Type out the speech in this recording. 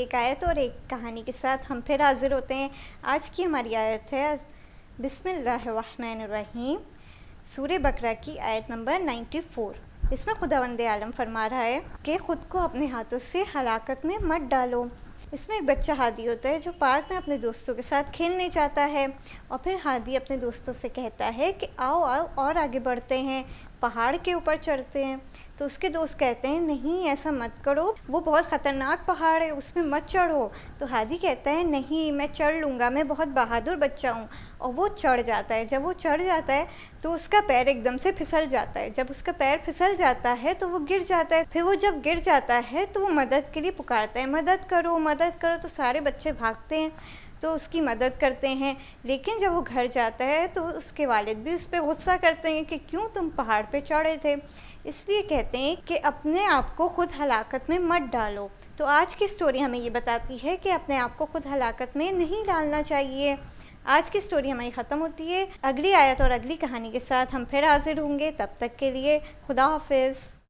ایک آیت اور ایک کہانی کے ساتھ ہم پھر حاضر ہوتے ہیں۔ آج کی ہماری آیت ہے بسم اللہ الرحمن الرحیم، سورہ بقرہ کی آیت نمبر 94۔ اس میں خداوند عالم فرما رہا ہے کہ خود کو اپنے ہاتھوں سے ہلاکت میں مت ڈالو۔ اس میں ایک بچہ ہادی ہوتا ہے جو پارک میں اپنے دوستوں کے ساتھ کھیلنے جاتا ہے، اور پھر ہادی اپنے دوستوں سے کہتا ہے کہ آؤ آؤ اور آگے بڑھتے ہیں، پہاڑ کے اوپر چڑھتے ہیں۔ تو اس کے دوست کہتے ہیں نہیں ایسا مت کرو، وہ بہت خطرناک پہاڑ ہے، اس میں مت چڑھو۔ تو ہادی کہتا ہے نہیں میں چڑھ لوں گا، میں بہت بہادر بچہ ہوں، اور وہ چڑھ جاتا ہے۔ جب وہ چڑھ جاتا ہے تو اس کا پیر ایک دم سے پھسل جاتا ہے۔ جب اس کا پیر پھسل جاتا ہے تو وہ گر جاتا ہے۔ پھر وہ جب گر جاتا ہے تو وہ مدد کے لیے پکارتا ہے، مدد کرو مدد کرو۔ تو سارے بچے بھاگتے ہیں تو اس کی مدد کرتے ہیں، لیکن جب وہ گھر جاتا ہے تو اس کے والد بھی اس پہ غصہ کرتے ہیں کہ کیوں تم پہاڑ پہ چڑھے تھے۔ اس لیے کہتے ہیں کہ اپنے آپ کو خود ہلاکت میں مت ڈالو۔ تو آج کی سٹوری ہمیں یہ بتاتی ہے کہ اپنے آپ کو خود ہلاکت میں نہیں ڈالنا چاہیے۔ آج کی سٹوری ہماری ختم ہوتی ہے۔ اگلی آیت اور اگلی کہانی کے ساتھ ہم پھر حاضر ہوں گے، تب تک کے لیے خدا حافظ۔